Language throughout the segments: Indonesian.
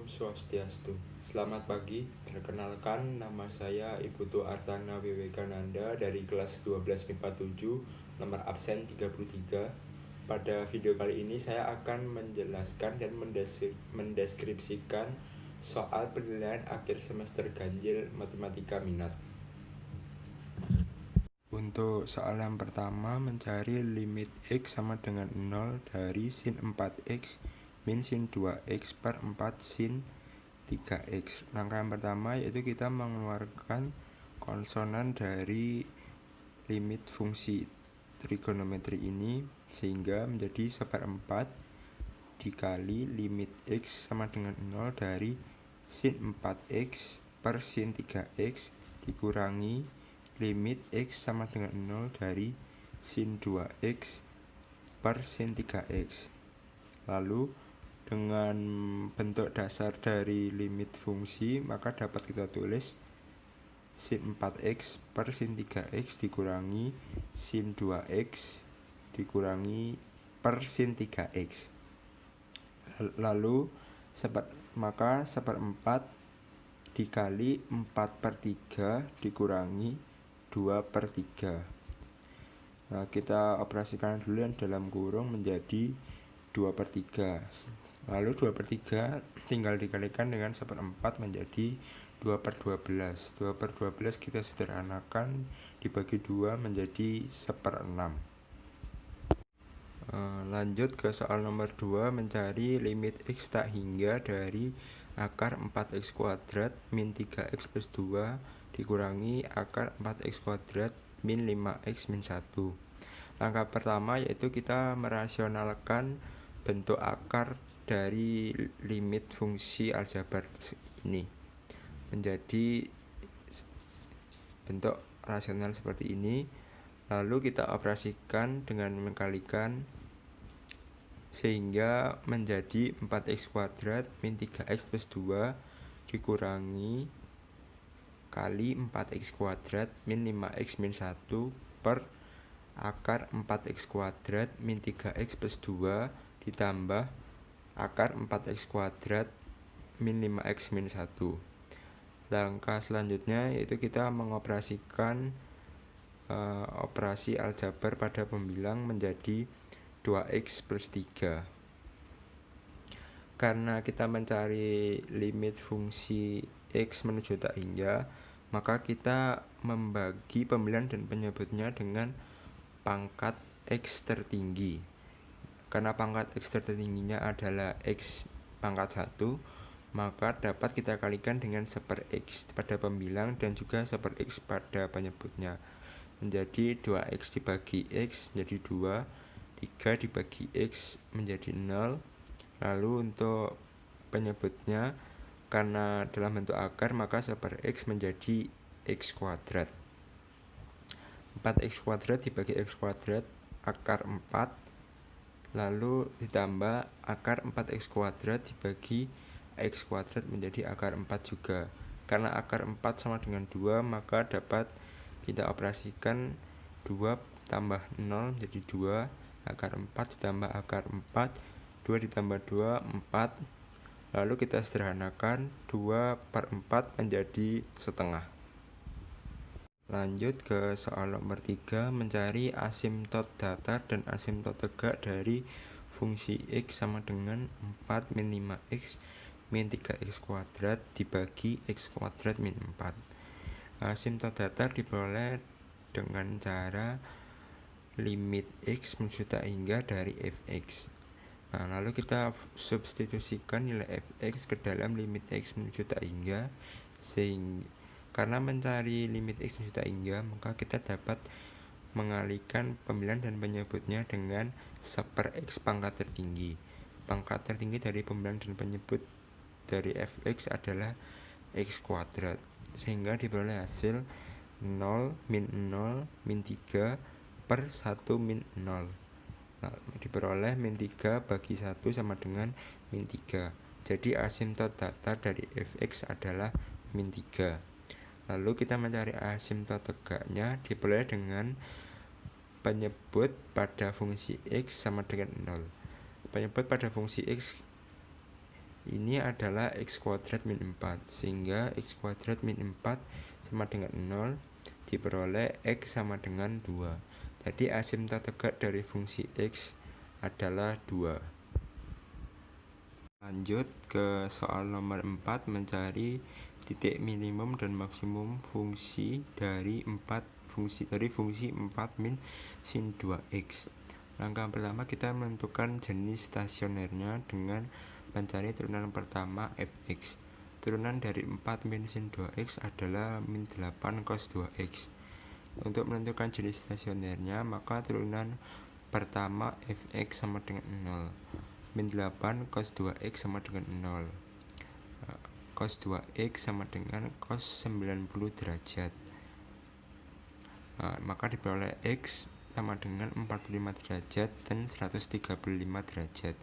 Swastiastu. Selamat pagi, perkenalkan nama saya Ibu Tu Artana Wiwekananda dari kelas 12 MIPA 7, nomor absen 33. Pada video kali ini saya akan menjelaskan dan mendeskripsikan soal penilaian akhir semester ganjil matematika minat. Untuk soal yang pertama, mencari limit X sama dengan 0 dari sin 4X min sin 2X per 4 sin 3X. Langkah yang pertama yaitu kita mengeluarkan konsonan dari limit fungsi trigonometri ini, sehingga menjadi 1/4 dikali limit X sama dengan 0 dari sin 4X per sin 3X dikurangi limit X sama dengan 0 dari sin 2X per sin 3X. Lalu dengan bentuk dasar dari limit fungsi, maka dapat kita tulis sin 4X per sin 3X dikurangi sin 2X dikurangi per sin 3X. Lalu maka 1/4 dikali 4/3 dikurangi 2/3. Nah, kita operasikan dulu yang dalam kurung menjadi 2/3. Lalu 2/3 tinggal dikalikan dengan 1/4 menjadi 2/12. 2/12 kita sederhanakan, dibagi 2 menjadi 1/6. Lanjut ke soal nomor 2, mencari limit X tak hingga dari akar 4X kuadrat min 3X plus 2 dikurangi akar 4X kuadrat min 5X min 1. Langkah pertama yaitu kita merasionalkan bentuk akar dari limit fungsi aljabar ini menjadi bentuk rasional seperti ini. Lalu kita operasikan dengan mengkalikan sehingga menjadi 4X kuadrat min 3X plus 2 dikurangi kali 4X kuadrat min 5X min 1 per akar 4X kuadrat min 3X plus 2 ditambah akar 4X kuadrat min 5X min 1. Langkah selanjutnya yaitu kita mengoperasikan operasi aljabar pada pembilang menjadi 2X plus 3. Karena kita mencari limit fungsi X menuju tak hingga, maka kita membagi pembilang dan penyebutnya dengan pangkat X tertinggi. Karena pangkat X tertingginya adalah X pangkat 1, maka dapat kita kalikan dengan 1/X pada pembilang dan juga 1/X pada penyebutnya, menjadi 2X dibagi X menjadi 2, 3 dibagi X menjadi 0. Lalu untuk penyebutnya, karena dalam bentuk akar, maka 1/X menjadi X kuadrat. 4X kuadrat dibagi X kuadrat akar 4, lalu ditambah akar 4X kuadrat dibagi X kuadrat menjadi akar 4 juga. Karena akar 4 sama dengan 2, maka dapat kita operasikan 2 tambah 0 menjadi 2, akar 4 ditambah akar 4, 2 ditambah 2, 4. Lalu kita sederhanakan, 2/4 menjadi setengah. Lanjut ke soal nomor 3, mencari asimtot datar dan asimtot tegak dari fungsi X sama dengan 4 min 5X min 3X kuadrat dibagi X kuadrat min 4. Asimtot datar diperoleh dengan cara limit X menuju tak hingga dari fx. Nah, lalu kita substitusikan nilai fx ke dalam limit X menuju tak hingga, sehingga karena mencari limit X menuju tak hingga, maka kita dapat mengalihkan pembilang dan penyebutnya dengan 1/X pangkat tertinggi. Pangkat tertinggi dari pembilang dan penyebut dari fx adalah X kuadrat, sehingga diperoleh hasil 0 min 0 min 3 per 1 min 0. Nah, diperoleh min 3 bagi 1 sama dengan min 3. Jadi asimtot datar dari fx adalah min 3. Lalu kita mencari asimtot tegaknya, diperoleh dengan penyebut pada fungsi X sama dengan 0. Penyebut pada fungsi X Ini adalah X kuadrat min 4, sehingga X kuadrat min 4 sama dengan 0, diperoleh X sama dengan 2. Jadi asimtot tegak dari fungsi X adalah 2. Lanjut ke soal nomor 4, mencari titik minimum dan maksimum fungsi dari fungsi 4 min sin 2x. Langkah pertama kita menentukan jenis stasionernya dengan mencari turunan pertama fx. Turunan dari 4 min sin 2x adalah min 8 cos 2x. Untuk menentukan jenis stasionernya, maka turunan pertama fx sama dengan 0. Min 8 cos 2x sama dengan 0. Cos 2x sama dengan cos 90 derajat. Maka diperoleh x sama dengan 45 derajat dan 135 derajat.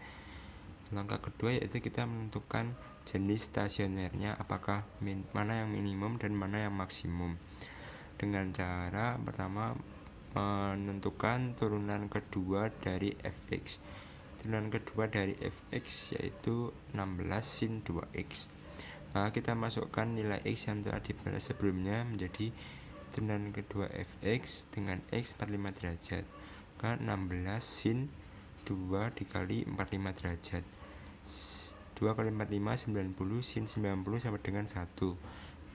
Langkah kedua yaitu kita menentukan jenis stasionernya, apakah mana yang minimum dan mana yang maksimum. Dengan cara pertama menentukan turunan kedua dari fx. Turunan kedua dari fx yaitu 16 sin 2x. Kita masukkan nilai x yang telah dibalas sebelumnya menjadi turunan kedua fx dengan x 45 derajat, maka 16 sin 2 dikali 45 derajat. 2 kali 45 90, sin 90 sama dengan 1.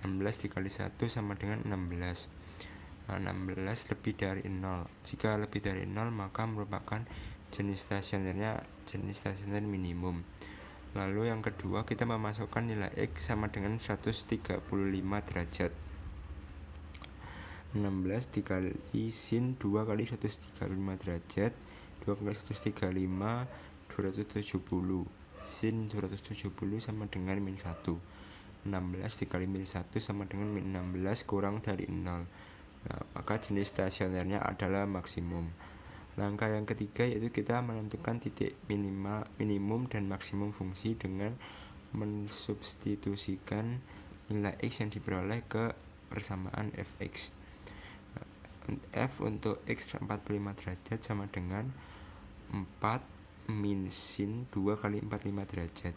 16 dikali 1 sama dengan 16. 16 lebih dari 0. Jika lebih dari 0 maka merupakan jenis stasionernya jenis stasioner minimum. Lalu yang kedua, kita memasukkan nilai x sama dengan 135 derajat. 16 dikali sin 2 kali 135 derajat, 2 kali 135 270, sin 270 sama dengan min 1. 16 dikali min 1 sama dengan min 16 kurang dari 0. Maka jenis stasionernya adalah maksimum. Langkah yang ketiga yaitu kita menentukan titik minimum dan maksimum fungsi dengan mensubstitusikan nilai x yang diperoleh ke persamaan fx. F untuk x 45 derajat sama dengan 4 min sin 2 kali 45 derajat.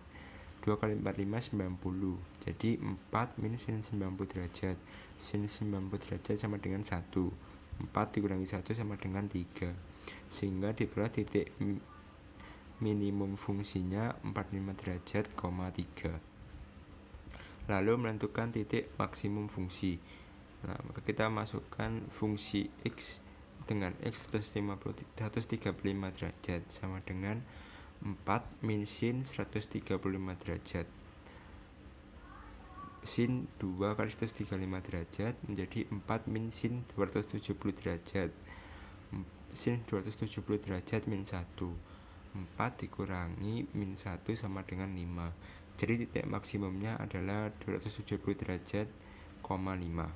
2 kali 45 90. Jadi 4 min sin 90 derajat. Sin 90 derajat sama dengan 1. 4 dikurangi 1 sama dengan 3. Sehingga diperoleh titik minimum fungsinya 45 derajat, 3. Lalu menentukan titik maksimum fungsi. Maka kita masukkan fungsi x dengan x 135 derajat sama dengan 4 min sin 135 derajat. Sin 2 kali 135 derajat menjadi 4 min sin 270 derajat. Sin 270 derajat min 1. 4 dikurangi min 1 sama dengan 5. Jadi titik maksimumnya adalah 270 derajat, 5.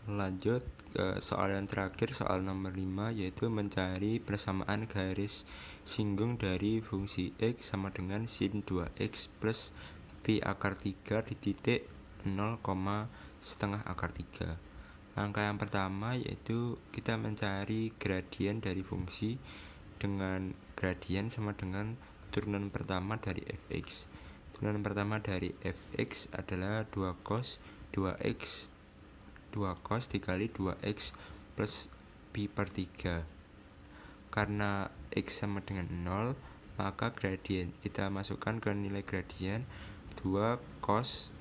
Lanjut ke soal yang terakhir, soal nomor 5, yaitu mencari persamaan garis singgung dari fungsi x sama dengan sin 2x plus pi akar 3 di titik 0, setengah akar 3. Langkah yang pertama yaitu kita mencari gradien dari fungsi dengan gradien sama dengan turunan pertama dari fx. Turunan pertama dari fx adalah 2 cos 2x 2 cos dikali 2x plus pi per 3. Karena x sama dengan 0, maka gradien kita masukkan ke nilai gradien 2 cos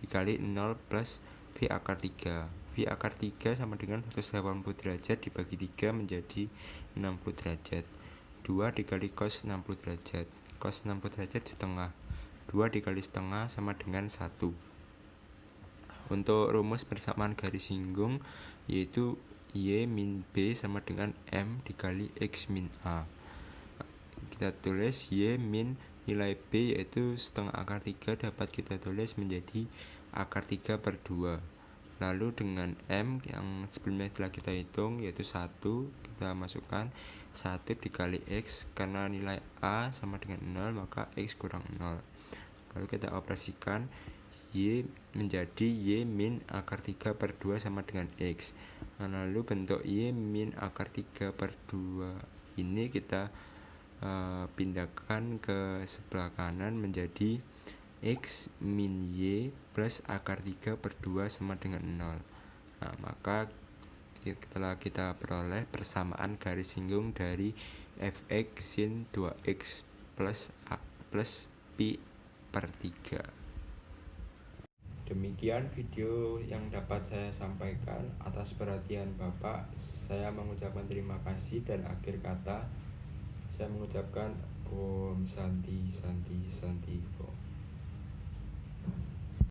dikali 0 plus pi akar 3. Pi akar 3 sama dengan 180 derajat dibagi 3 menjadi 60 derajat. 2 dikali cos 60 derajat. Cos 60 derajat setengah. 2 dikali setengah sama dengan 1. Untuk rumus persamaan garis singgung yaitu y min b sama dengan m dikali x min a. Kita tulis y min nilai b yaitu setengah akar 3 dapat kita tulis menjadi akar 3 per 2. Lalu dengan m yang sebelumnya telah kita hitung yaitu 1, kita masukkan 1 dikali x, karena nilai a sama dengan 0 maka x kurang 0. Lalu kita operasikan, y menjadi y min akar 3 per 2 sama dengan x. Lalu bentuk y min akar 3 per 2 ini kita pindahkan ke sebelah kanan menjadi X min Y plus akar 3 per 2 sama dengan 0. Nah, maka setelah kita peroleh persamaan garis singgung dari fx sin 2x plus pi per 3. Demikian video yang dapat saya sampaikan. Atas perhatian Bapak, saya mengucapkan terima kasih, dan akhir kata saya mengucapkan Om Santi Santi Santi Om.